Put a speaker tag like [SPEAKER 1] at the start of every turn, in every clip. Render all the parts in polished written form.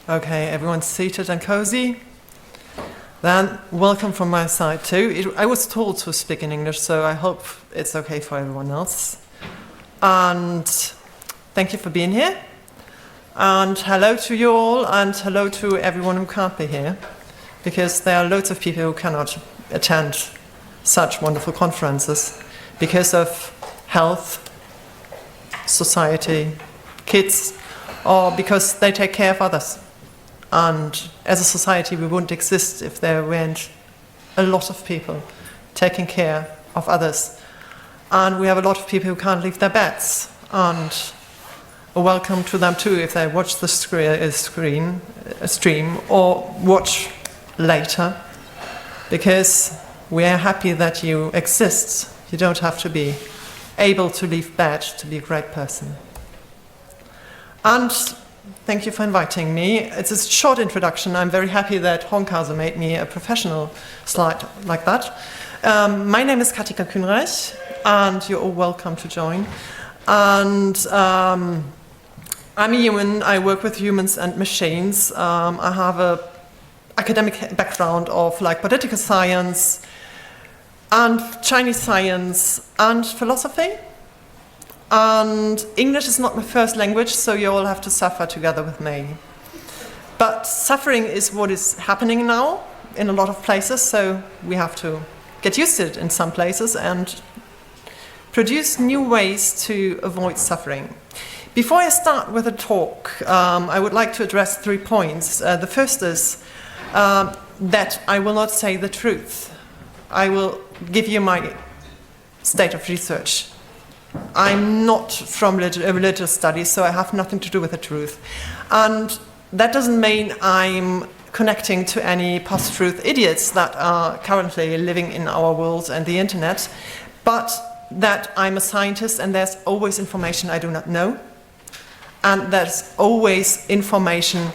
[SPEAKER 1] Okay, everyone's seated and cozy. Then welcome from my side too. I was told to speak in English, so I hope it's okay for everyone else. And thank you for being here. And hello to you all, and hello to everyone who can't be here, because there are loads of people who cannot attend such wonderful conferences because of health, society, kids, or because they take care of others. And as a society, we wouldn't exist if there weren't a lot of people taking care of others. And we have a lot of people who can't leave their beds. And a welcome to them too if they watch the stream or watch later. Because we are happy that you exist. You don't have to be able to leave bed to be a great person. And thank you for inviting me. It's a short introduction. I'm very happy that Honkaser made me a professional slide like that. My name is Katika Kühnreich, and you're all welcome to join. And I'm a human. I work with humans and machines. I have an academic background of political science and Chinese science and philosophy. And English is not my first language, so you all have to suffer together with me. But suffering is what is happening now in a lot of places, so we have to get used to it in some places and produce new ways to avoid suffering. Before I start with the talk, I would like to address 3 points. The first is that I will not say the truth. I will give you my state of research. I'm not from religious studies, so I have nothing to do with the truth. And that doesn't mean I'm connecting to any post-truth idiots that are currently living in our world and the internet, but that I'm a scientist and there's always information I do not know. And there's always information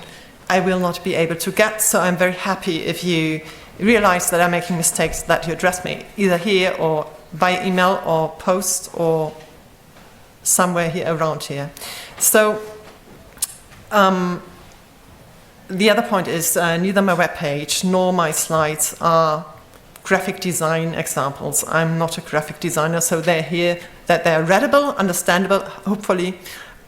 [SPEAKER 1] I will not be able to get, so I'm very happy if you realize that I'm making mistakes, that you address me, either here or by email or post or somewhere here around here. So the other point is neither my webpage nor my slides are graphic design examples. I'm not a graphic designer, so they're here that they're readable, understandable, hopefully,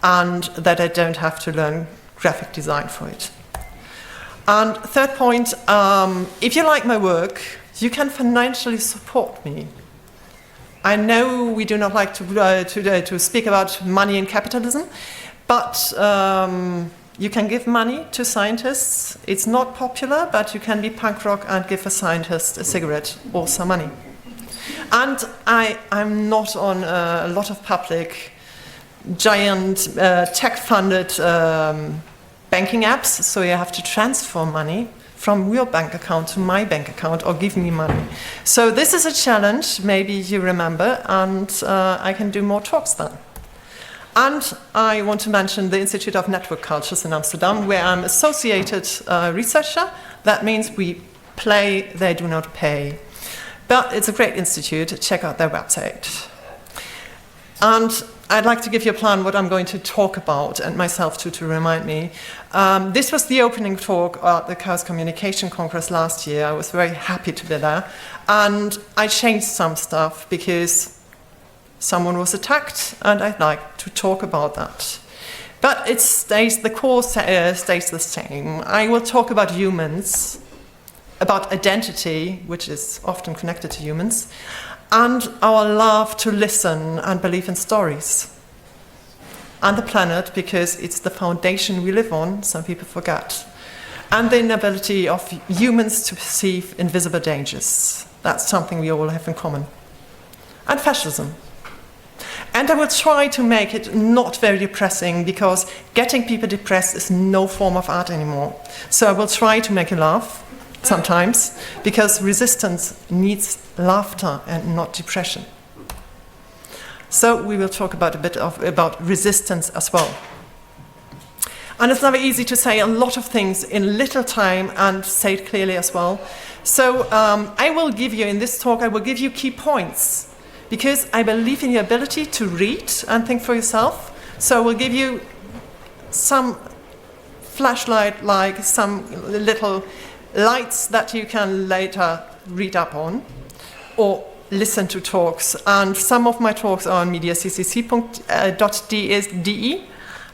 [SPEAKER 1] and that I don't have to learn graphic design for it. And third point, if you like my work, you can financially support me. I know we do not like to speak about money and capitalism, but you can give money to scientists. It's not popular, but you can be punk rock and give a scientist a cigarette or some money. And I'm not on a lot of public, giant, tech-funded banking apps, so you have to transfer money from your bank account to my bank account or give me money. So this is a challenge, maybe you remember, and I can do more talks then. And I want to mention the Institute of Network Cultures in Amsterdam, where I'm associated researcher. That means we play, they do not pay. But it's a great institute, check out their website. And I'd like to give you a plan what I'm going to talk about, and myself too, to remind me. This was the opening talk at the Chaos Communication Congress last year. I was very happy to be there. And I changed some stuff because someone was attacked, and I'd like to talk about that. But it stays, the core stays the same. I will talk about humans, about identity, which is often connected to humans, and our love to listen and believe in stories. And the planet, because it's the foundation we live on, some people forget. And the inability of humans to perceive invisible dangers. That's something we all have in common. And fascism. And I will try to make it not very depressing, because getting people depressed is no form of art anymore. So I will try to make you laugh sometimes, because resistance needs laughter and not depression. So we will talk about a bit about resistance as well. And it's never easy to say a lot of things in little time and say it clearly as well. So I will give you, in this talk, I will give you key points, because I believe in your ability to read and think for yourself. So I will give you some flashlight, like some little lights that you can later read up on or listen to talks. And some of my talks are on media.ccc.de,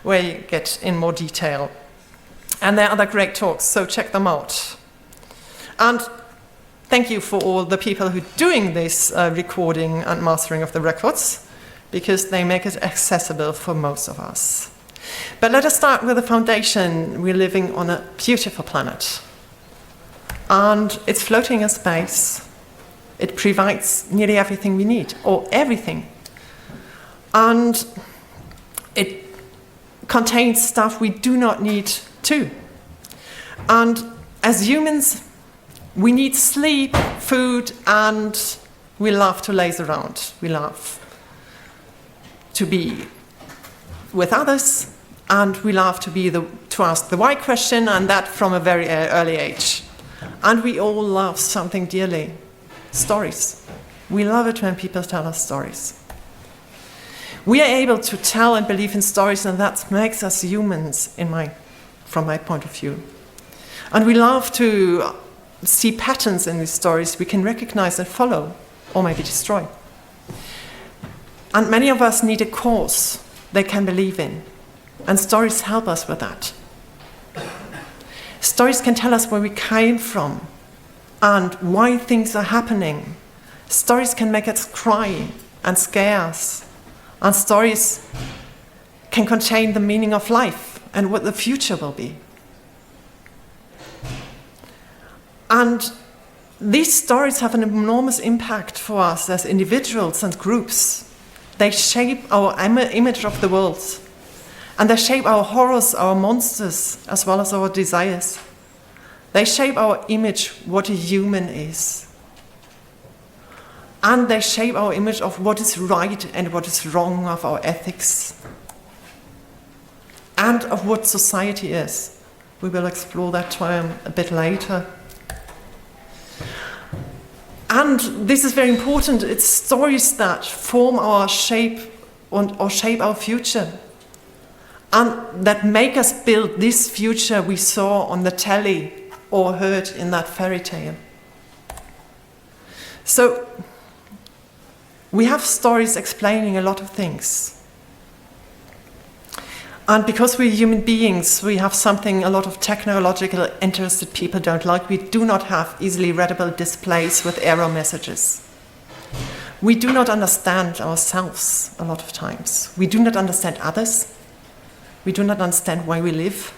[SPEAKER 1] where you get in more detail. And there are other great talks, so check them out. And thank you for all the people who are doing this recording and mastering of the records, because they make it accessible for most of us. But let us start with the foundation. We're living on a beautiful planet. And it's floating in space. It provides nearly everything we need, or everything. And it contains stuff we do not need too. And as humans, we need sleep, food, and we love to laze around. We love to be with others, and we love to ask the why question, and that from a very early age. And we all love something dearly. Stories. We love it when people tell us stories. We are able to tell and believe in stories, and that makes us humans, from my point of view. And we love to see patterns in these stories we can recognize and follow, or maybe destroy. And many of us need a cause they can believe in, and stories help us with that. Stories can tell us where we came from and why things are happening. Stories can make us cry and scare us. And stories can contain the meaning of life and what the future will be. And these stories have an enormous impact for us as individuals and groups. They shape our image of the world. And they shape our horrors, our monsters, as well as our desires. They shape our image, what a human is. And they shape our image of what is right and what is wrong, of our ethics, and of what society is. We will explore that term a bit later. And this is very important. It's stories that form our shape or shape our future, and that make us build this future we saw on the telly or heard in that fairy tale. So we have stories explaining a lot of things. And because we're human beings, we have something a lot of technological interested people don't like. We do not have easily readable displays with error messages. We do not understand ourselves a lot of times. We do not understand others. We do not understand why we live.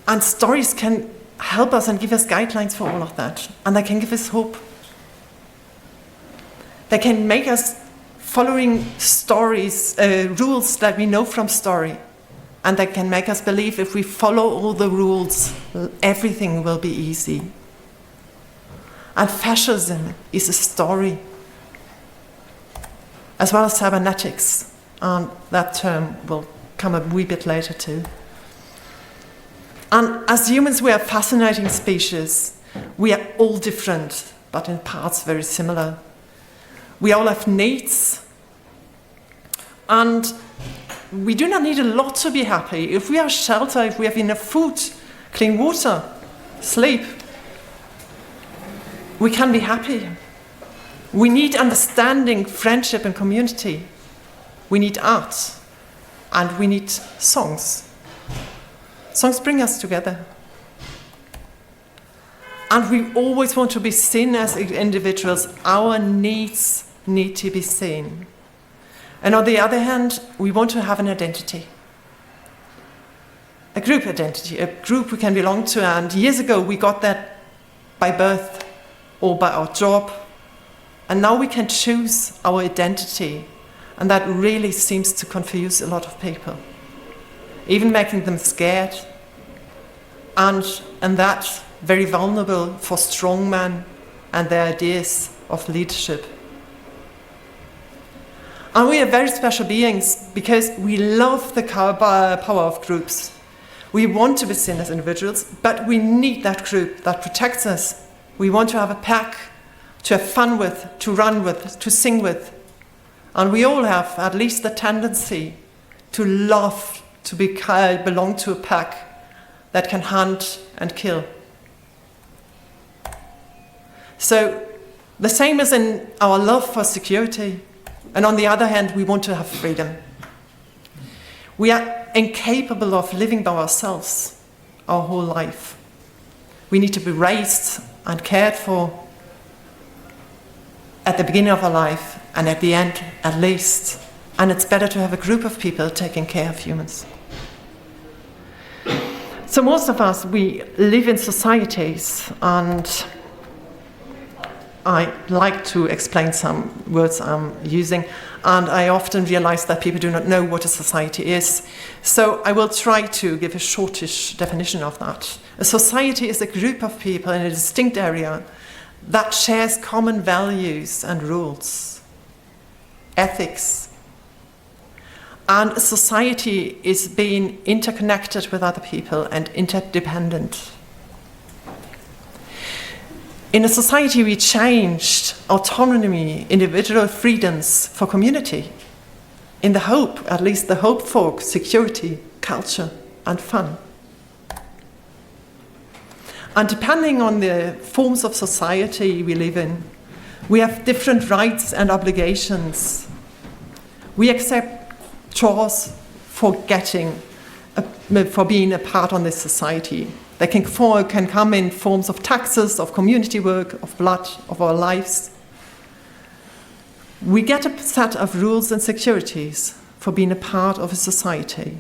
[SPEAKER 1] And stories can help us and give us guidelines for all of that. And they can give us hope. They can make us following stories, rules that we know from story. And they can make us believe if we follow all the rules, everything will be easy. And fascism is a story, as well as cybernetics. And that term will come a wee bit later too. And as humans, we are a fascinating species. We are all different, but in parts very similar. We all have needs. And we do not need a lot to be happy. If we have shelter, if we have enough food, clean water, sleep, we can be happy. We need understanding, friendship, and community. We need art. And we need songs. Songs bring us together. And we always want to be seen as individuals. Our needs need to be seen. And on the other hand, we want to have an identity. A group identity, a group we can belong to. And years ago, we got that by birth or by our job. And now we can choose our identity. And that really seems to confuse a lot of people, even making them scared. And that very vulnerable for strongmen and their ideas of leadership. And we are very special beings because we love the power of groups. We want to be seen as individuals, but we need that group that protects us. We want to have a pack, to have fun with, to run with, to sing with. And we all have at least the tendency to love to belong to a pack that can hunt and kill. So the same as in our love for security, and on the other hand, we want to have freedom. We are incapable of living by ourselves our whole life. We need to be raised and cared for at the beginning of our life and at the end at least. And it's better to have a group of people taking care of humans. So most of us, we live in societies, and I like to explain some words I'm using, and I often realize that people do not know what a society is. So I will try to give a shortish definition of that. A society is a group of people in a distinct area that shares common values and rules, ethics. And a society is being interconnected with other people and interdependent. In a society, we changed autonomy, individual freedoms for community, in the hope, at least the hope for security, culture, and fun. And depending on the forms of society we live in, we have different rights and obligations. We accept chores for being a part of this society. They can come in forms of taxes, of community work, of blood, of our lives. We get a set of rules and securities for being a part of a society.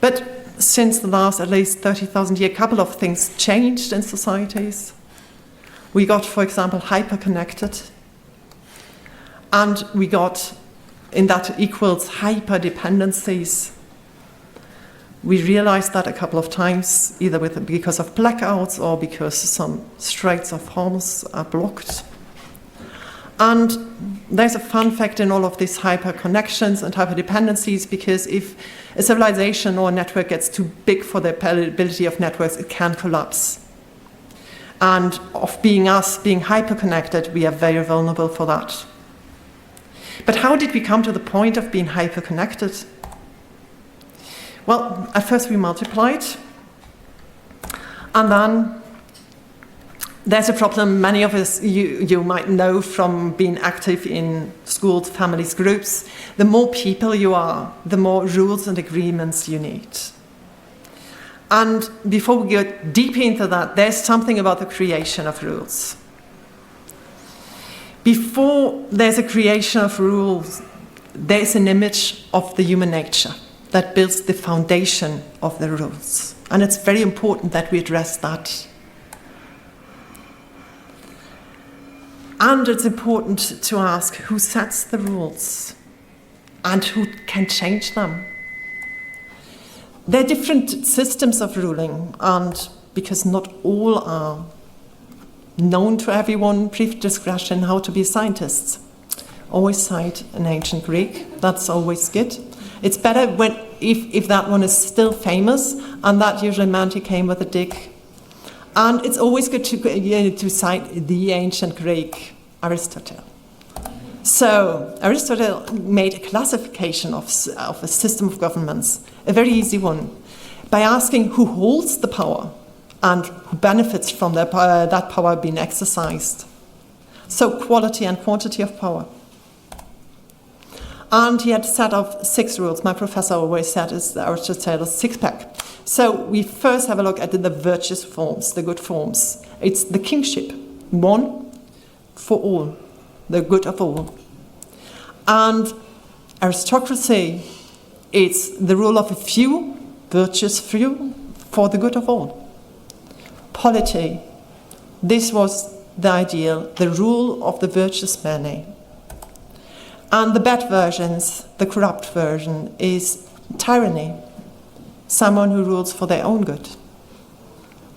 [SPEAKER 1] But since the last at least 30,000 years, a couple of things changed in societies. We got, for example, hyper-connected. And we got, in that equals hyper-dependencies. We realized that a couple of times, either because of blackouts or because some straits of Hormuz are blocked. And there's a fun fact in all of these hyper-connections and hyper-dependencies, because if a civilization or a network gets too big for the ability of networks, it can collapse. And of being hyper-connected, we are very vulnerable for that. But how did we come to the point of being hyper-connected? Well, at first we multiplied, and then there's a problem many of us, you might know from being active in schools, families, groups. The more people you are, the more rules and agreements you need. And before we get deep into that, there's something about the creation of rules. Before there's a creation of rules, there's an image of the human nature that builds the foundation of the rules. And it's very important that we address that. And it's important to ask who sets the rules and who can change them. There are different systems of ruling, and because not all are known to everyone, brief discussion how to be scientists. Always cite an ancient Greek, that's always good. It's better if that one is still famous, and that usually meant he came with a dick. And it's always good to cite the ancient Greek, Aristotle. So Aristotle made a classification of a system of governments, a very easy one, by asking who holds the power and who benefits from that power being exercised. So quality and quantity of power. And he had a set of 6 rules. My professor always said it's Aristotle's six-pack. So we first have a look at the virtuous forms, the good forms. It's the kingship, one for all, the good of all. And aristocracy, it's the rule of a few, virtuous few, for the good of all. Polity, this was the ideal, the rule of the virtuous many. And the bad versions, the corrupt version, is tyranny, someone who rules for their own good.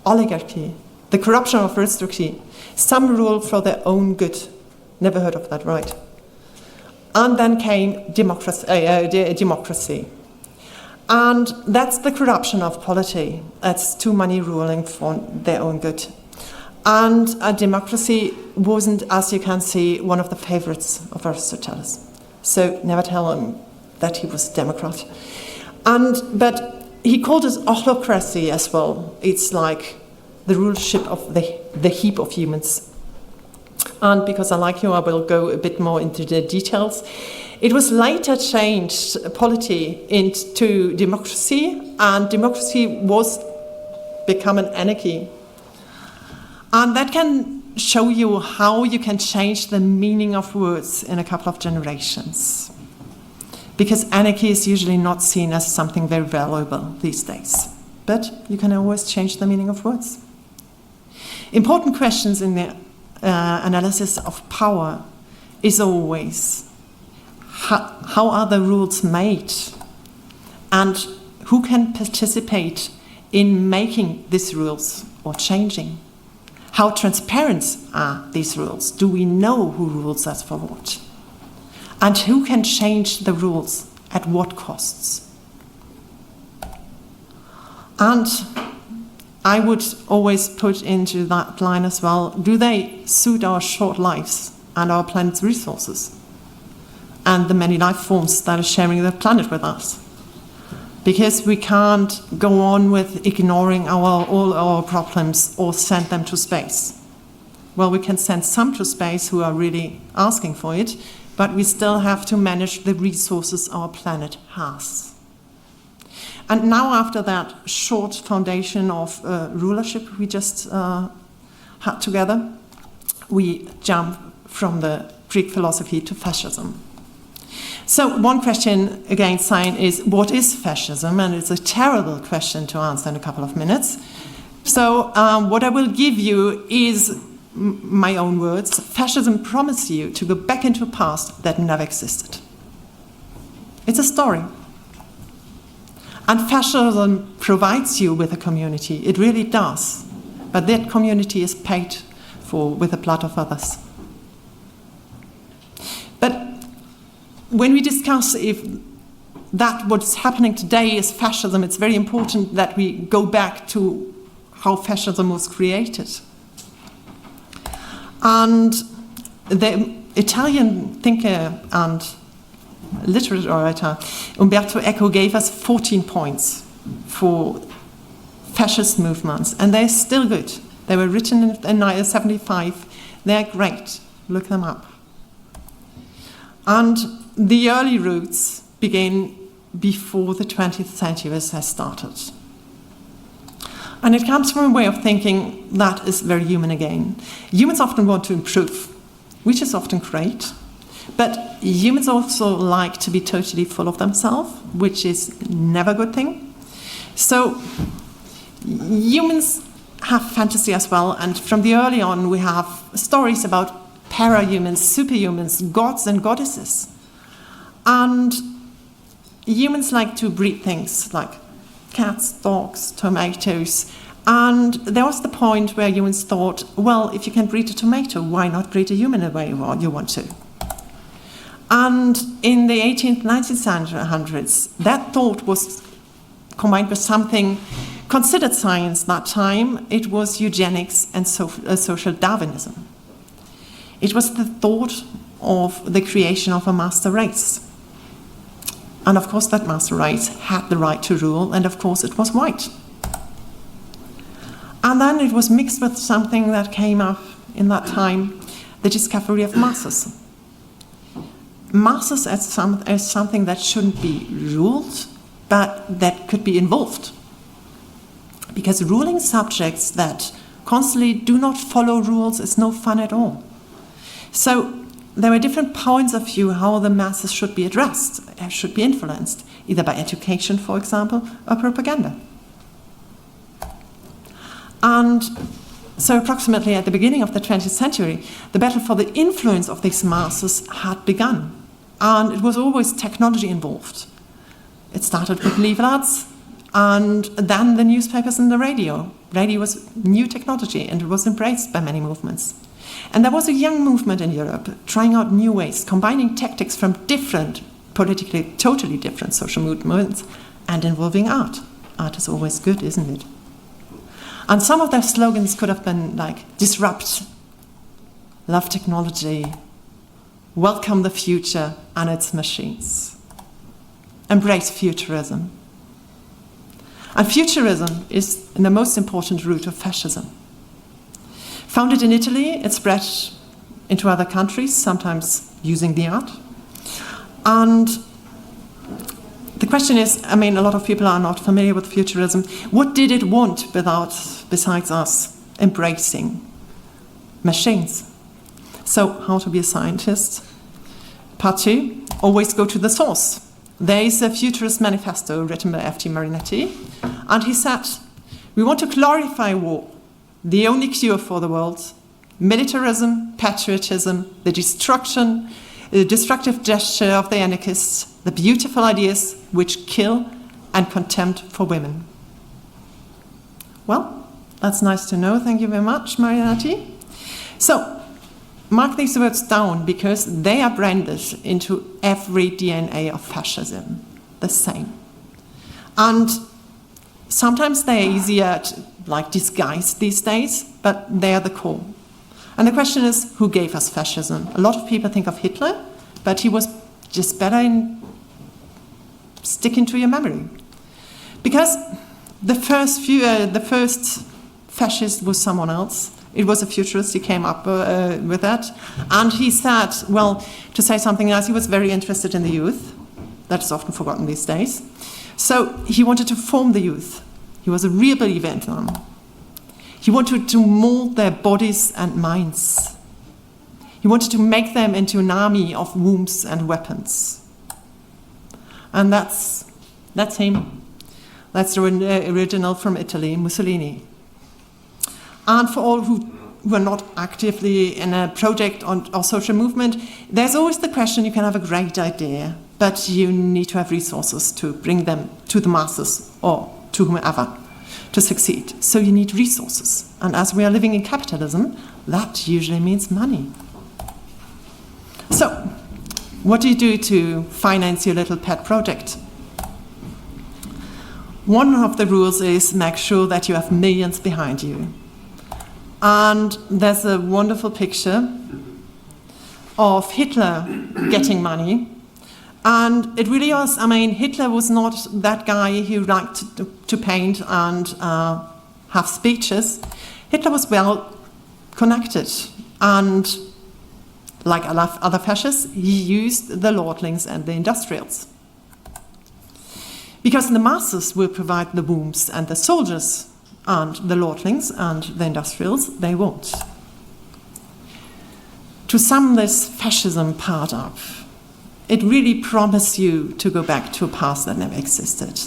[SPEAKER 1] Oligarchy, the corruption of aristocracy, some rule for their own good. Never heard of that, right? And then came democracy. And that's the corruption of polity. That's too many ruling for their own good. And democracy wasn't, as you can see, one of the favorites of Aristotle. So never tell him that he was Democrat. But he called it holocracy as well. It's like the rulership of the heap of humans. And because I like you, I will go a bit more into the details. It was later changed, polity, into democracy, and democracy was become an anarchy. And that can show you how you can change the meaning of words in a couple of generations. Because anarchy is usually not seen as something very valuable these days. But you can always change the meaning of words. Important questions in the analysis of power is always how are the rules made, and who can participate in making these rules or changing? How transparent are these rules? Do we know who rules us for what? And who can change the rules at what costs? And I would always put into that line as well, do they suit our short lives and our planet's resources and the many life forms that are sharing the planet with us? Because we can't go on with ignoring all our problems or send them to space. Well, we can send some to space who are really asking for it, but we still have to manage the resources our planet has. And now, after that short foundation of rulership we just had together, we jump from the Greek philosophy to fascism. So one question against science is, what is fascism? And it's a terrible question to answer in a couple of minutes. So what I will give you is my own words. Fascism promises you to go back into a past that never existed. It's a story. And fascism provides you with a community. It really does. But that community is paid for with the blood of others. But when we discuss if that what's happening today is fascism, it's very important that we go back to how fascism was created. And the Italian thinker and literature writer Umberto Eco gave us 14 points for fascist movements, and they're still good. They were written in 1975. They're great. Look them up. And the early roots begin before the 20th century has started. And it comes from a way of thinking that is very human again. Humans often want to improve, which is often great. But humans also like to be totally full of themselves, which is never a good thing. So humans have fantasy as well, and from the early on we have stories about para-humans, superhumans, gods and goddesses. And humans like to breed things like cats, dogs, tomatoes. And there was the point where humans thought, well, if you can breed a tomato, why not breed a human the way you want to? And in the 18th, 1900s, that thought was combined with something considered science that time. It was eugenics and social Darwinism. It was the thought of the creation of a master race. And of course that master race had the right to rule, and of course it was white. And then it was mixed with something that came up in that time, the discovery of masses. Masses as something that shouldn't be ruled, but that could be involved. Because ruling subjects that constantly do not follow rules is no fun at all. So there were different points of view how the masses should be addressed, should be influenced, either by education, for example, or propaganda. And so approximately at the beginning of the 20th century, the battle for the influence of these masses had begun. And it was always technology involved. It started with leaflets, and then the newspapers and the radio. Radio was new technology, and it was embraced by many movements. And there was a young movement in Europe trying out new ways, combining tactics from different, politically totally different social movements, and involving art. Art is always good, isn't it? And some of their slogans could have been like, disrupt, love technology, welcome the future and its machines, embrace futurism. And Futurism is the most important root of fascism. Founded in Italy, it spread into other countries, sometimes using the art. And the question is, I mean, a lot of people are not familiar with Futurism. What did it want besides us embracing machines? So, how to be a scientist? Part 2, always go to the source. There is a Futurist manifesto written by F.T. Marinetti, and he said, we want to glorify war, the only cure for the world, militarism, patriotism, the destructive gesture of the anarchists, the beautiful ideas which kill, and contempt for women. Well, that's nice to know. Thank you very much, Marinetti. So, mark these words down because they are branded into every DNA of fascism, the same. And sometimes they're easier to disguise these days, but they are the core. And the question is, who gave us fascism? A lot of people think of Hitler, but he was just better in sticking to your memory. Because the first fascist was someone else. It was a futurist, he came up with that. And he said, well, to say something else, he was very interested in the youth. That is often forgotten these days. So he wanted to form the youth. He was a real believer in them. He wanted to mold their bodies and minds. He wanted to make them into an army of wombs and weapons. And that's him. That's the original from Italy, Mussolini. And for all who are not actively in a project or social movement, there's always the question, you can have a great idea, but you need to have resources to bring them to the masses or to whomever to succeed. So you need resources. And as we are living in capitalism, that usually means money. So, what do you do to finance your little pet project? One of the rules is make sure that you have millions behind you. And there's a wonderful picture of Hitler getting money. And it really was, I mean, Hitler was not that guy who liked to paint and have speeches. Hitler was well connected. And like other fascists, he used the lordlings and the industrials. Because the masses will provide the wombs and the soldiers, and the lordlings and the industrials, they won't. To sum this fascism part up, it really promises you to go back to a past that never existed.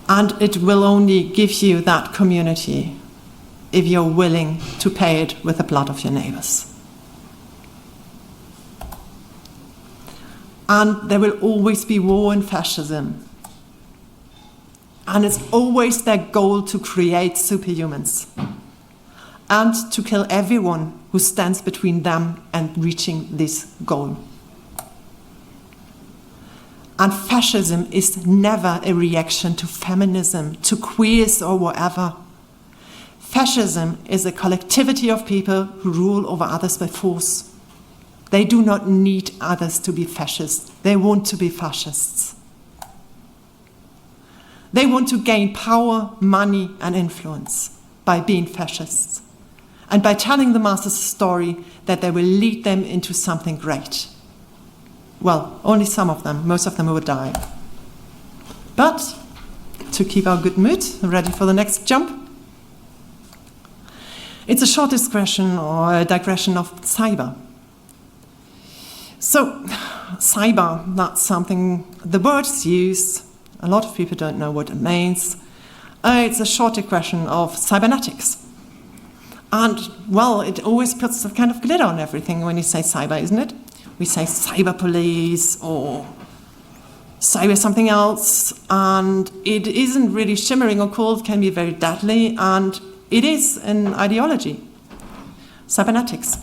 [SPEAKER 1] And it will only give you that community if you're willing to pay it with the blood of your neighbors. And there will always be war in fascism. And it's always their goal to create superhumans and to kill everyone who stands between them and reaching this goal. And fascism is never a reaction to feminism, to queers or whatever. Fascism is a collectivity of people who rule over others by force. They do not need others to be fascists. They want to be fascists. They want to gain power, money, and influence by being fascists and by telling the masses a story that they will lead them into something great. Well, only some of them. Most of them will die. But to keep our good mood, ready for the next jump, it's a short digression or a digression of cyber. So, cyber, that's something, the word's used. A lot of people don't know what it means. It's a short digression of cybernetics. And, well, it always puts a kind of glitter on everything when you say cyber, isn't it? We say cyber police or cyber something else, and it isn't really shimmering or cool, it can be very deadly, and it is an ideology. Cybernetics.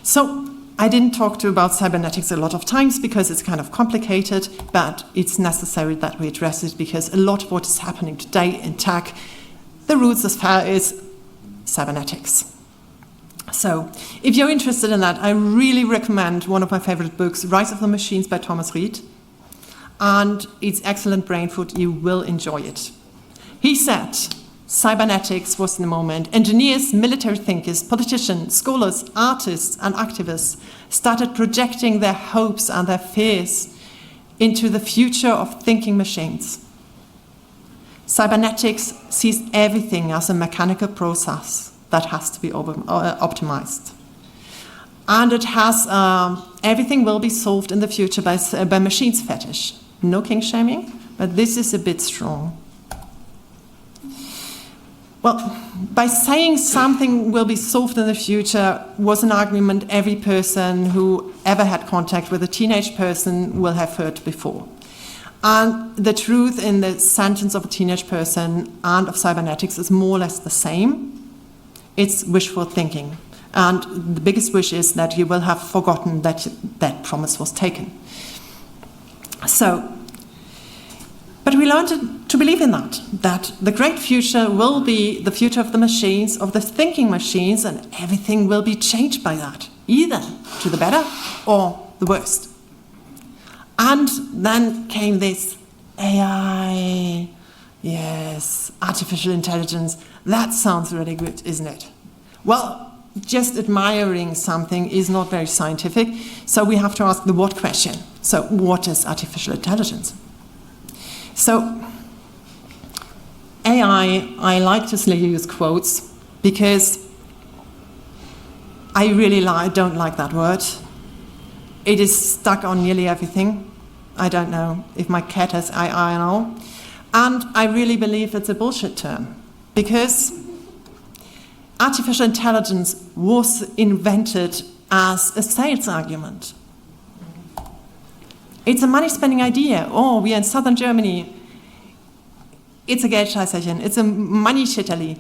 [SPEAKER 1] So, I didn't talk to you about cybernetics a lot of times because it's kind of complicated, but it's necessary that we address it because a lot of what is happening today in tech, the roots as far as cybernetics. So, if you're interested in that, I really recommend one of my favorite books, Rise of the Machines by Thomas Reed. and it's excellent brain food. You will enjoy it. He said, cybernetics was in the moment. Engineers, military thinkers, politicians, scholars, artists, and activists started projecting their hopes and their fears into the future of thinking machines. Cybernetics sees everything as a mechanical process that has to be optimized. And it has, everything will be solved in the future by machines fetish. No king shaming, but this is a bit strong. Well, by saying something will be solved in the future was an argument every person who ever had contact with a teenage person will have heard before. And the truth in the sentence of a teenage person and of cybernetics is more or less the same. It's wishful thinking. And the biggest wish is that you will have forgotten that that promise was taken. So, but we learned to believe in that the great future will be the future of the machines, of the thinking machines, and everything will be changed by that, either to the better or the worst. And then came this AI, yes, artificial intelligence. That sounds really good, isn't it? Well, just admiring something is not very scientific, so we have to ask the what question. So, what is artificial intelligence? So, AI, I like to use quotes because I really don't like that word. It is stuck on nearly everything. I don't know if my cat has AI and all. And I really believe it's a bullshit term because artificial intelligence was invented as a sales argument. It's a money-spending idea. Oh, we are in southern Germany. It's a Geldscheißerchen. It's a money shitterly.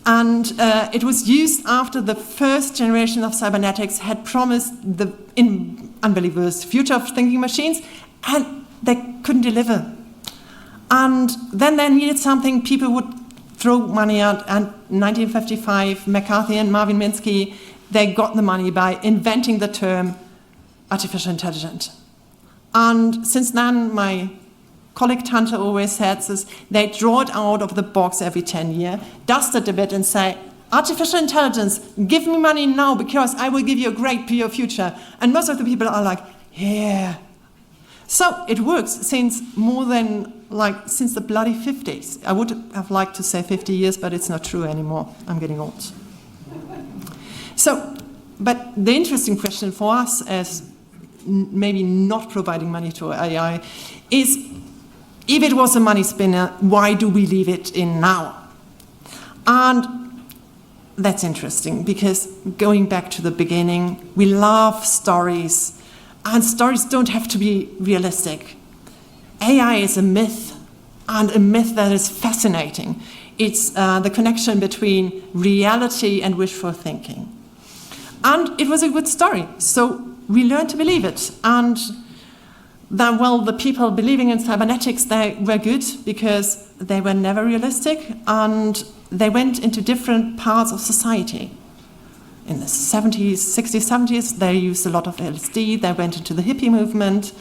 [SPEAKER 1] And it was used after the first generation of cybernetics had promised the unbelievable future of thinking machines, and they couldn't deliver. And then they needed something people would throw money at, and 1955, McCarthy and Marvin Minsky, they got the money by inventing the term artificial intelligence. And since then, my colleague Tante always says this, they draw it out of the box every 10 years, dust it a bit and say, artificial intelligence, give me money now because I will give you a great future. And most of the people are like, yeah. So it works since more than, since the bloody 50s. I would have liked to say 50 years, but it's not true anymore. I'm getting old. So, but the interesting question for us as maybe not providing money to AI is, if it was a money spinner, why do we leave it in now? And that's interesting because going back to the beginning, we love stories, and stories don't have to be realistic. AI is a myth, and a myth that is fascinating. It's the connection between reality and wishful thinking. And it was a good story, so we learned to believe it. And then, well, the people believing in cybernetics, they were good because they were never realistic, and they went into different parts of society. In the 70s, 60s, 70s, they used a lot of LSD, they went into the hippie movement,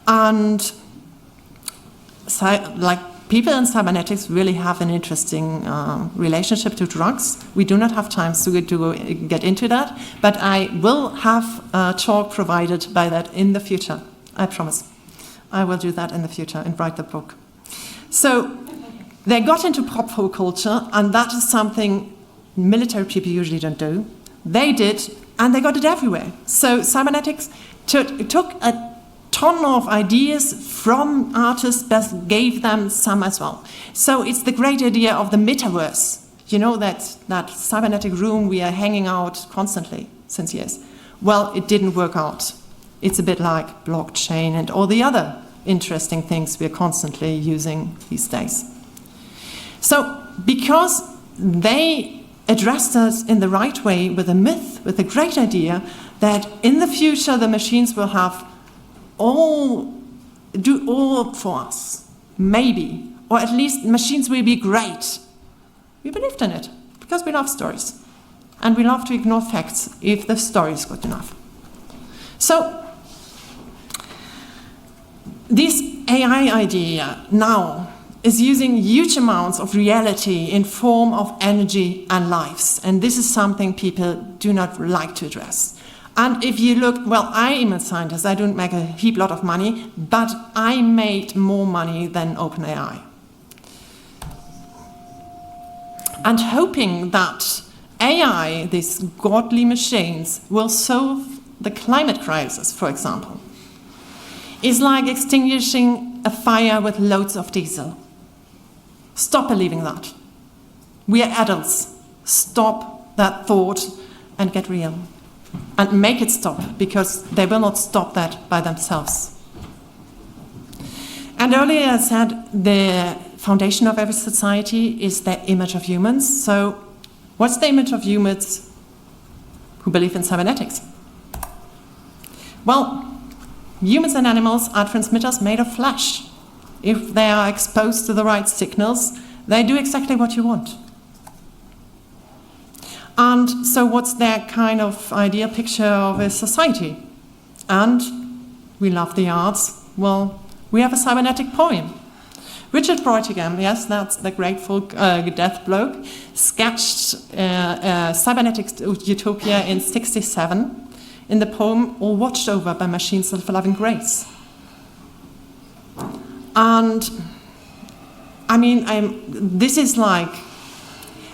[SPEAKER 1] and people in cybernetics really have an interesting relationship to drugs. We do not have time to get into that, but I will have a talk provided by that in the future. I promise. I will do that in the future and write the book. So they got into pop culture, and that is something military people usually don't do. They did, and they got it everywhere. So cybernetics took a ton of ideas from artists, but gave them some as well. So it's the great idea of the metaverse. You know, that cybernetic room we are hanging out constantly since years. Well, it didn't work out. It's a bit like blockchain and all the other interesting things we're constantly using these days. So because they addressed us in the right way with a myth, with a great idea that in the future the machines will have do all for us, maybe, or at least machines will be great. We believed in it because we love stories, and we love to ignore facts if the story is good enough. So these AI idea now is using huge amounts of reality in form of energy and lives. And this is something people do not like to address. And if you look, well, I am a scientist, I don't make a heap lot of money, but I made more money than OpenAI. And hoping that AI, these godly machines, will solve the climate crisis, for example, is like extinguishing a fire with loads of diesel. Stop believing that. We are adults. Stop that thought and get real. And make it stop, because they will not stop that by themselves. And earlier I said the foundation of every society is the image of humans. So what's the image of humans who believe in cybernetics? Well, humans and animals are transmitters made of flesh. If they are exposed to the right signals, they do exactly what you want. And so what's their kind of ideal picture of a society? And we love the arts. Well, we have a cybernetic poem. Richard Breutigam, yes, that's the Grateful Death bloke, sketched cybernetic utopia in '67 in the poem All Watched Over by Machines of Loving Grace. And I mean, this is like,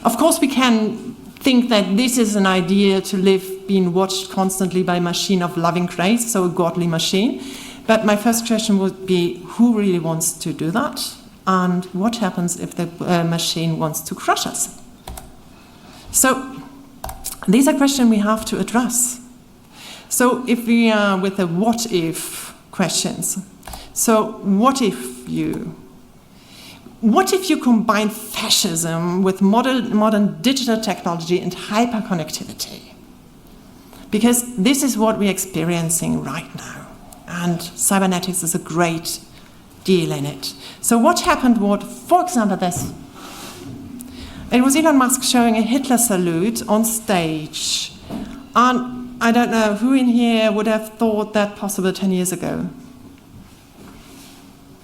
[SPEAKER 1] of course we can think that this is an idea to live being watched constantly by a machine of loving grace, so a godly machine. But my first question would be, who really wants to do that? And what happens if the machine wants to crush us? So these are questions we have to address. So if we are with the what if questions, so what if you combine fascism with modern digital technology and hyperconnectivity? Because this is what we're experiencing right now. And cybernetics is a great deal in it. So what happened was, for example, this. It was Elon Musk showing a Hitler salute on stage. And I don't know who in here would have thought that possible 10 years ago.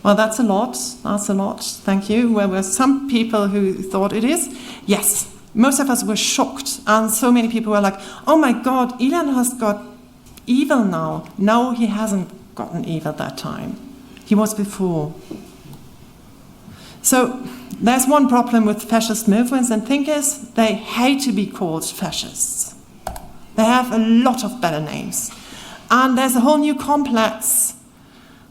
[SPEAKER 1] Well, that's a lot, thank you. There were some people who thought it is. Yes, most of us were shocked, and so many people were like, oh my God, Elon has got evil now. No, he hasn't gotten evil that time. He was before. So there's one problem with fascist movements and thinkers. They hate to be called fascists. They have a lot of better names. And there's a whole new complex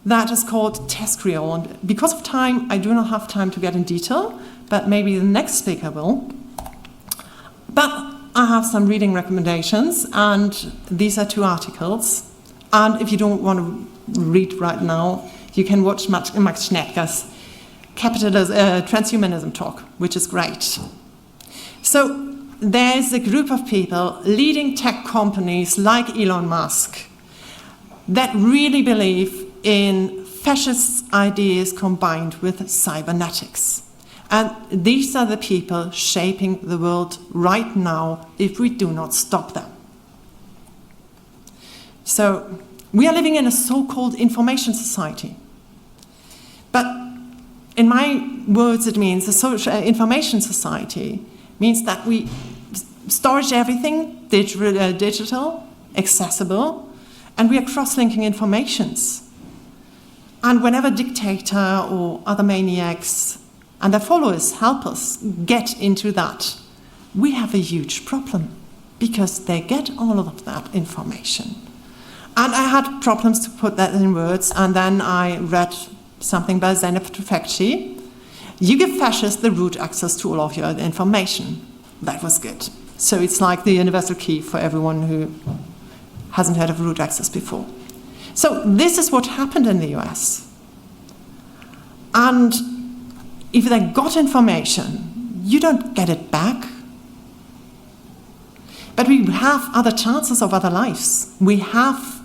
[SPEAKER 1] that is called terrestrial. And because of time, I do not have time to get in detail, but maybe the next speaker will. But I have some reading recommendations, and these are 2 articles. And if you don't want to read right now, you can watch Max Schnettger's transhumanism talk, which is great. So there's a group of people, leading tech companies like Elon Musk, that really believe in fascist ideas combined with cybernetics. And these are the people shaping the world right now if we do not stop them. So we are living in a so-called information society. But in my words, it means a social information society means that we storage everything digital, accessible, and we are cross-linking informations. And whenever dictator or other maniacs and their followers help us get into that, we have a huge problem, because they get all of that information. And I had problems to put that in words, and then I read something by Zeynep Tufekci. You give fascists the root access to all of your information. That was good. So it's like the universal key for everyone who hasn't heard of root access before. So this is what happened in the US. And if they got information, you don't get it back. But we have other chances of other lives. We have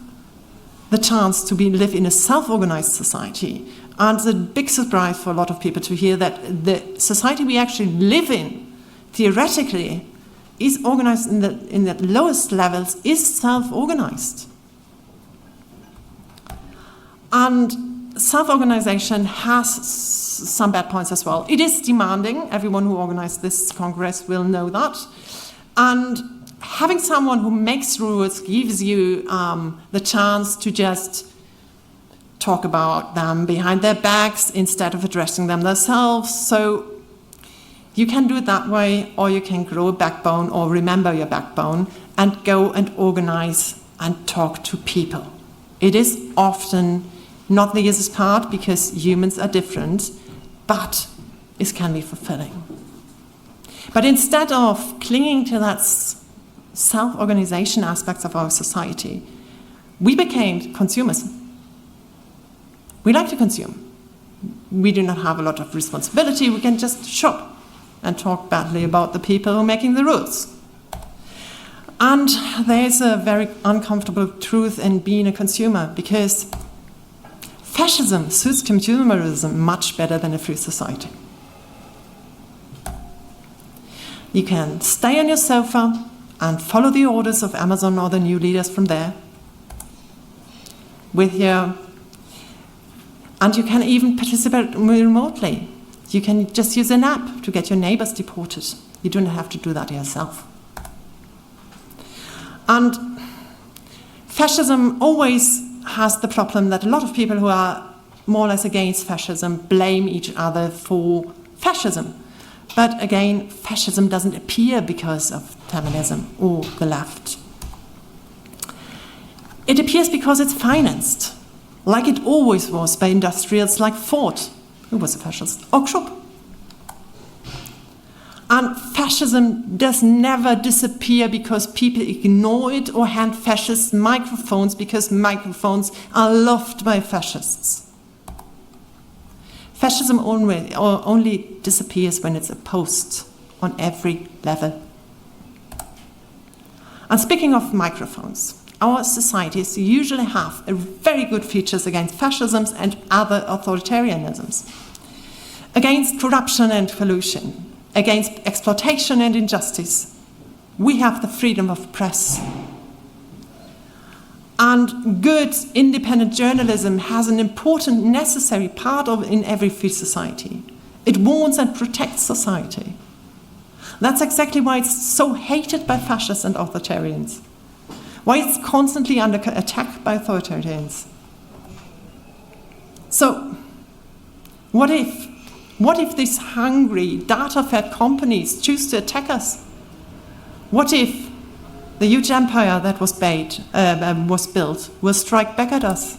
[SPEAKER 1] the chance to live in a self-organized society. And it's a big surprise for a lot of people to hear that the society we actually live in, theoretically, is organized in the lowest levels, is self-organized. And self-organization has some bad points as well. It is demanding. Everyone who organized this Congress will know that. And having someone who makes rules gives you the chance to just talk about them behind their backs instead of addressing them themselves. So you can do it that way, or you can grow a backbone or remember your backbone and go and organize and talk to people. It is often not the easiest part because humans are different, but it can be fulfilling. But instead of clinging to that self-organization aspects of our society, we became consumers. We like to consume. We do not have a lot of responsibility. We can just shop and talk badly about the people who are making the rules. And there's a very uncomfortable truth in being a consumer, because fascism suits consumerism much better than a free society. You can stay on your sofa and follow the orders of Amazon or the new leaders from there and you can even participate remotely. You can just use an app to get your neighbors deported. You don't have to do that yourself. And fascism always has the problem that a lot of people who are more or less against fascism blame each other for fascism. But again, fascism doesn't appear because of feminism or the left. It appears because it's financed, like it always was by industrials like Ford, who was a fascist, or Krupp. And fascism does never disappear because people ignore it or hand fascists microphones because microphones are loved by fascists. Fascism only disappears when it's opposed on every level. And speaking of microphones, our societies usually have very good features against fascisms and other authoritarianisms, against corruption and collusion, against exploitation and injustice. We have the freedom of press. And good, independent journalism has an important, necessary part in every free society. It warns and protects society. That's exactly why it's so hated by fascists and authoritarians. Why it's constantly under attack by authoritarians. So, what if these hungry, data-fed companies choose to attack us? What if the huge empire that was built will strike back at us?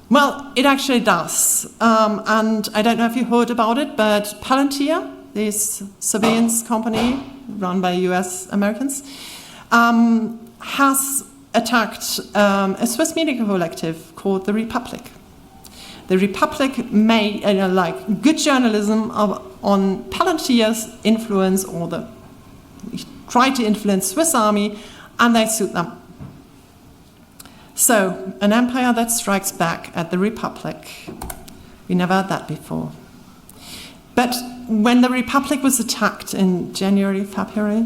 [SPEAKER 1] Well, it actually does. And I don't know if you heard about it, but Palantir, this surveillance company run by US Americans, has attacked a Swiss media collective called The Republic. The Republic made good journalism on Palantir's influence, or tried to influence Swiss army, and they sued them. So, an empire that strikes back at the Republic. We never had that before. But when the Republic was attacked in January, February,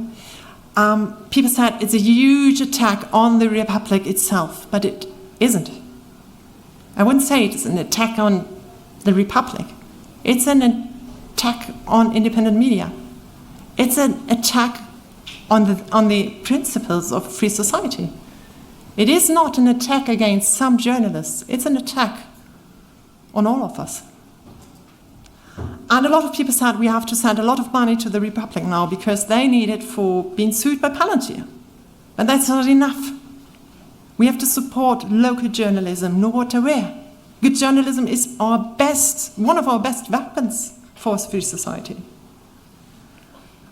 [SPEAKER 1] people said it's a huge attack on the Republic itself, but it isn't. I wouldn't say it's an attack on the Republic. It's an attack on independent media. It's an attack on the principles of free society. It is not an attack against some journalists. It's an attack on all of us. And a lot of people said we have to send a lot of money to the Republic now because they need it for being sued by Palantir. And that's not enough. We have to support local journalism, no matter where. Good journalism is one of our best weapons for a free society.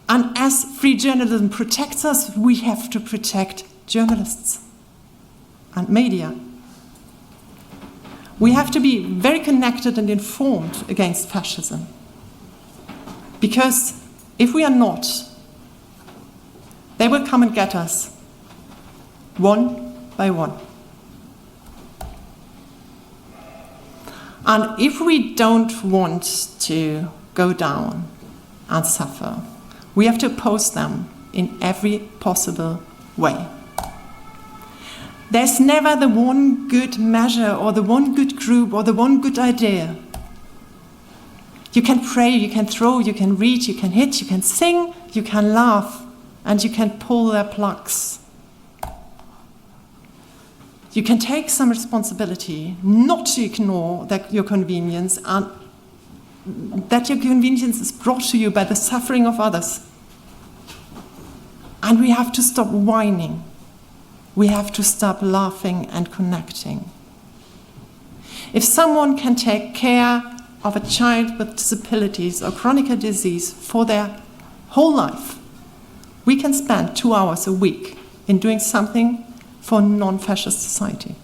[SPEAKER 1] And as free journalism protects us, we have to protect journalists and media. We have to be very connected and informed against fascism. Because if we are not, they will come and get us, one by one. And if we don't want to go down and suffer, we have to oppose them in every possible way. There's never the one good measure or the one good group or the one good idea. You can pray, you can throw, you can read, you can hit, you can sing, you can laugh, and you can pull their plugs. You can take some responsibility not to ignore your convenience, and that your convenience is brought to you by the suffering of others. And we have to stop whining. We have to stop laughing and connecting. If someone can take care of a child with disabilities or chronic disease for their whole life, we can spend 2 hours a week in doing something for a non-fascist society.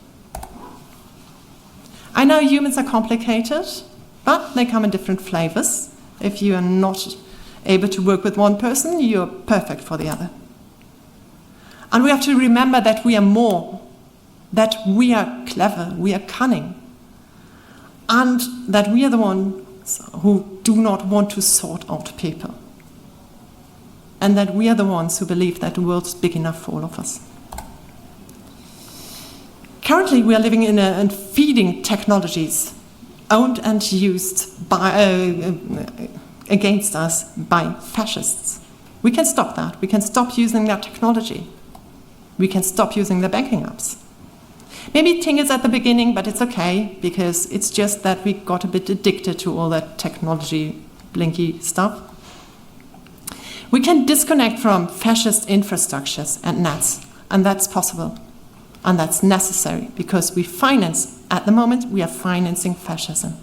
[SPEAKER 1] I know humans are complicated, but they come in different flavors. If you are not able to work with one person, you're perfect for the other. And we have to remember that we are more, that we are clever, we are cunning, and that we are the ones who do not want to sort out people, and that we are the ones who believe that the world is big enough for all of us. Currently, we are living in feeding technologies owned and used against us by fascists. We can stop that. We can stop using that technology. We can stop using the banking apps. Maybe it tingles at the beginning, but it's okay, because it's just that we got a bit addicted to all that technology, blinky stuff. We can disconnect from fascist infrastructures and nets, and that's possible. And that's necessary, because at the moment, we are financing fascism.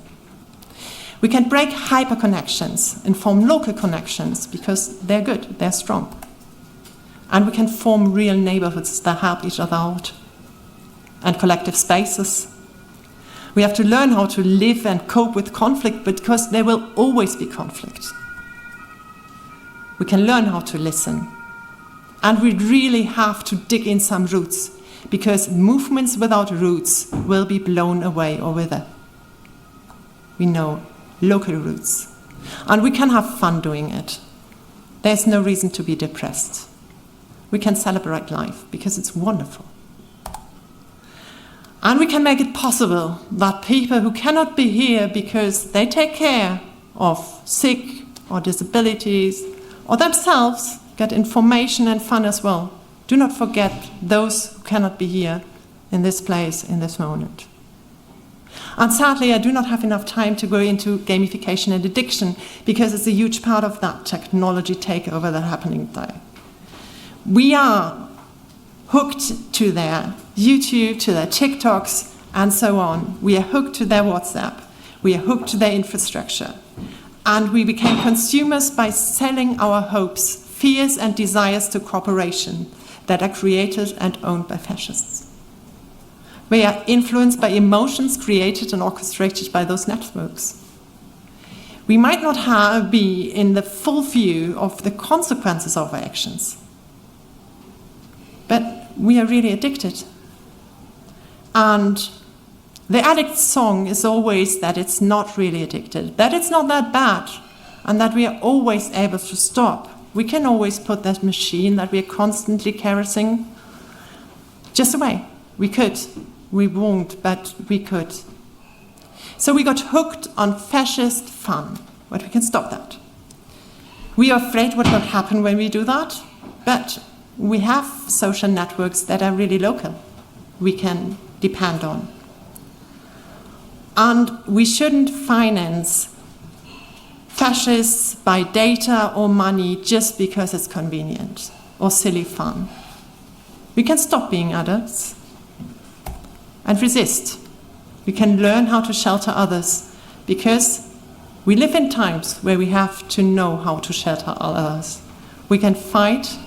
[SPEAKER 1] We can break hyperconnections and form local connections, because they're good, they're strong. And we can form real neighborhoods that help each other out, and collective spaces. We have to learn how to live and cope with conflict, because there will always be conflict. We can learn how to listen. And we really have to dig in some roots, because movements without roots will be blown away or wither. We know local roots. And we can have fun doing it. There's no reason to be depressed. We can celebrate life, because it's wonderful. And we can make it possible that people who cannot be here because they take care of sick or disabilities or themselves get information and fun as well. Do not forget those who cannot be here in this place, in this moment. And sadly, I do not have enough time to go into gamification and addiction, because it's a huge part of that technology takeover that's happening there. We are hooked to their YouTube, to their TikToks, and so on. We are hooked to their WhatsApp. We are hooked to their infrastructure. And we became consumers by selling our hopes, fears, and desires to corporations that are created and owned by fascists. We are influenced by emotions created and orchestrated by those networks. We might not be in the full view of the consequences of our actions, but we are really addicted. And the addict's song is always that it's not really addicted, that it's not that bad, and that we are always able to stop. We can always put that machine that we are constantly caressing just away. We could. We won't, but we could. So we got hooked on fascist fun, but we can stop that. We are afraid what will happen when we do that, but we have social networks that are really local, we can depend on. And we shouldn't finance fascists by data or money just because it's convenient or silly fun. We can stop being adults and resist. We can learn how to shelter others, because we live in times where we have to know how to shelter others. We can fight,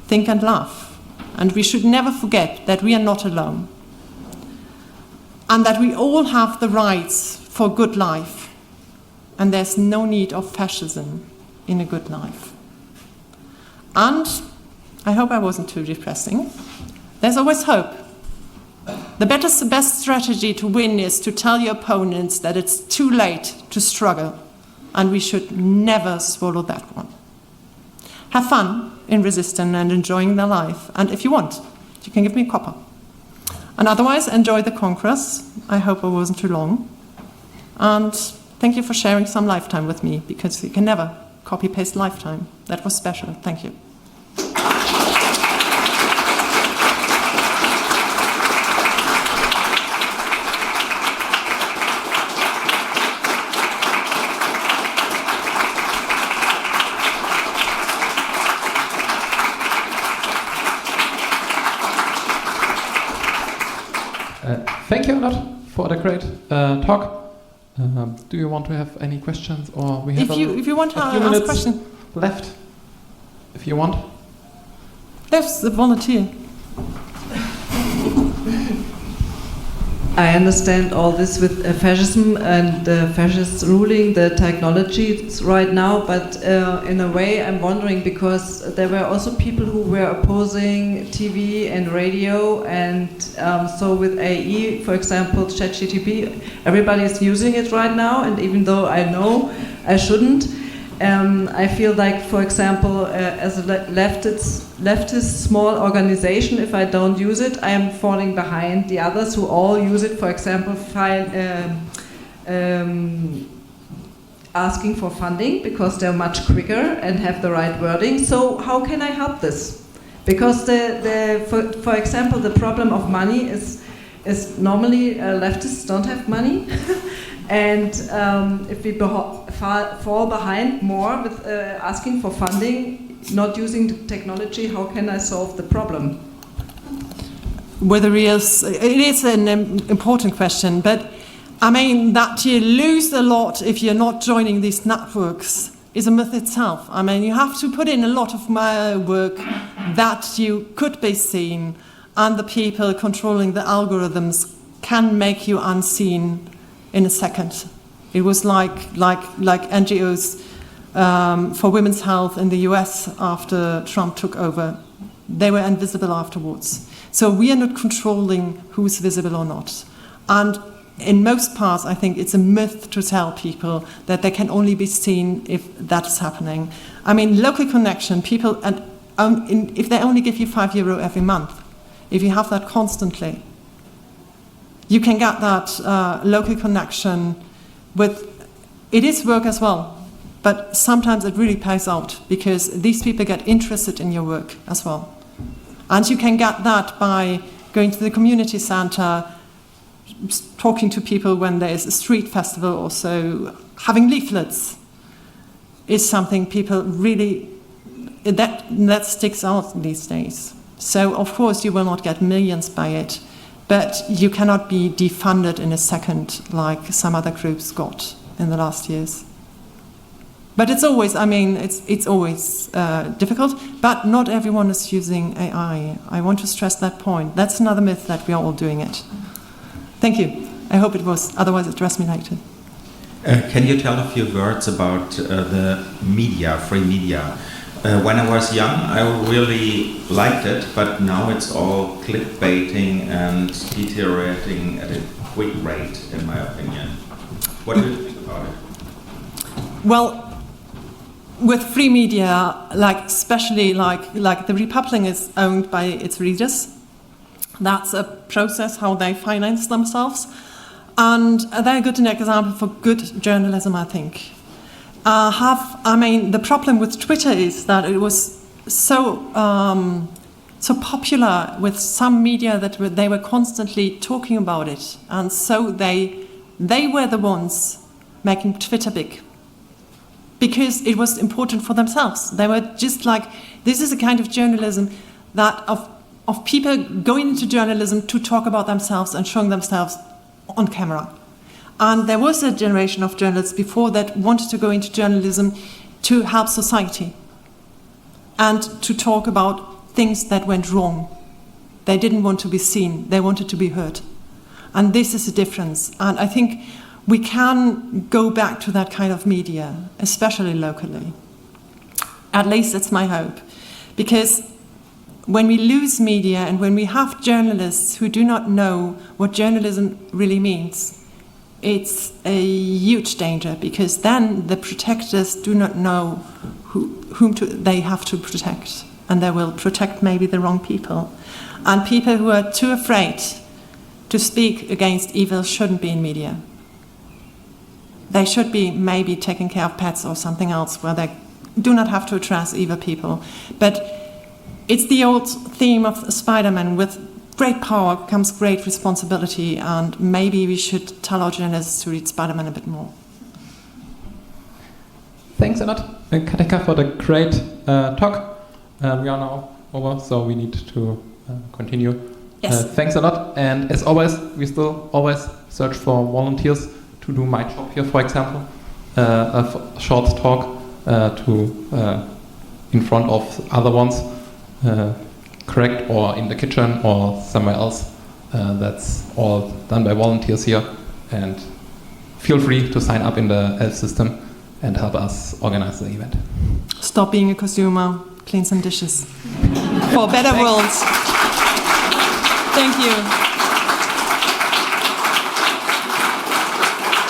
[SPEAKER 1] think and laugh. And we should never forget that we are not alone. And that we all have the rights for good life. And there's no need of fascism in a good life. And I hope I wasn't too depressing. There's always hope. The best strategy to win is to tell your opponents that it's too late to struggle. And we should never swallow that one. Have fun in resisting and enjoying their life. And if you want, you can give me a copper. And otherwise, enjoy the Congress. I hope it wasn't too long. And thank you for sharing some lifetime with me, because you can never copy-paste lifetime. That was special. Thank you.
[SPEAKER 2] Thank you a lot for the great talk. Do you want to have any questions, or we have
[SPEAKER 1] if you want to
[SPEAKER 2] a few
[SPEAKER 1] ask a
[SPEAKER 2] minutes
[SPEAKER 1] question
[SPEAKER 2] left? If you want.
[SPEAKER 1] Yes, the volunteer.
[SPEAKER 3] I understand all this with fascism and the fascist ruling the technologies right now, but in a way I'm wondering, because there were also people who were opposing TV and radio, and so with AI, for example, ChatGPT, everybody is using it right now, and even though I know I shouldn't, I feel like, for example, as a leftist small organization, if I don't use it, I am falling behind the others who all use it. For example, asking for funding because they're much quicker and have the right wording. So how can I help this? Because for example, the problem of money is normally leftists don't have money. And if we fall behind more with asking for funding, not using the technology, how can I solve the problem?
[SPEAKER 1] It is an important question, but I mean that you lose a lot if you're not joining these networks is a myth itself. I mean, you have to put in a lot of work that you could be seen, and the people controlling the algorithms can make you unseen in a second. It was like NGOs for women's health in the US after Trump took over. They were invisible afterwards. So we are not controlling who's visible or not. And in most parts, I think it's a myth to tell people that they can only be seen if that is happening. I mean, local connection, people, and if they only give you €5 every month, if you have that constantly, you can get that local connection with, it is work as well, but sometimes it really pays out because these people get interested in your work as well. And you can get that by going to the community center, talking to people when there is a street festival, also having leaflets is something people really, that sticks out these days. So of course you will not get millions by it, but you cannot be defunded in a second like some other groups got in the last years. But it's always, I mean, it's always difficult, but not everyone is using AI. I want to stress that point. That's another myth that we are all doing it. Thank you. I hope it was, otherwise address me later.
[SPEAKER 4] Can you tell a few words about the media, free media? When I was young, I really liked it, but now it's all clickbaiting and deteriorating at a quick rate, in my opinion. What do you think about it?
[SPEAKER 1] Well, with free media, especially the Republic is owned by its readers. That's a process how they finance themselves, and they're a good example for good journalism, I think. The problem with Twitter is that it was so popular with some media that they were constantly talking about it, and so they were the ones making Twitter big because it was important for themselves. They were just like, this is a kind of journalism that of people going into journalism to talk about themselves and showing themselves on camera. And there was a generation of journalists before that wanted to go into journalism to help society and to talk about things that went wrong. They didn't want to be seen, they wanted to be heard. And this is a difference. And I think we can go back to that kind of media, especially locally. At least that's my hope. Because when we lose media and when we have journalists who do not know what journalism really means, it's a huge danger, because then the protectors do not know whom they have to protect, and they will protect maybe the wrong people. And people who are too afraid to speak against evil shouldn't be in media. They should be maybe taking care of pets or something else where they do not have to address evil people. But it's the old theme of Spider-Man: with great power comes great responsibility, and maybe we should tell our journalists to read Spider-Man a bit more.
[SPEAKER 2] Thanks a lot, Katika, for the great talk. We are now over, so we need to continue.
[SPEAKER 1] Yes.
[SPEAKER 2] Thanks a lot, and as always, we still always search for volunteers to do my job here, for example, a short talk in front of other ones, correct, or in the kitchen or somewhere else. That's all done by volunteers here, and feel free to sign up in the ELF system and help us organize the event.
[SPEAKER 1] Stop being a consumer, clean some dishes. For a better world. Thank you.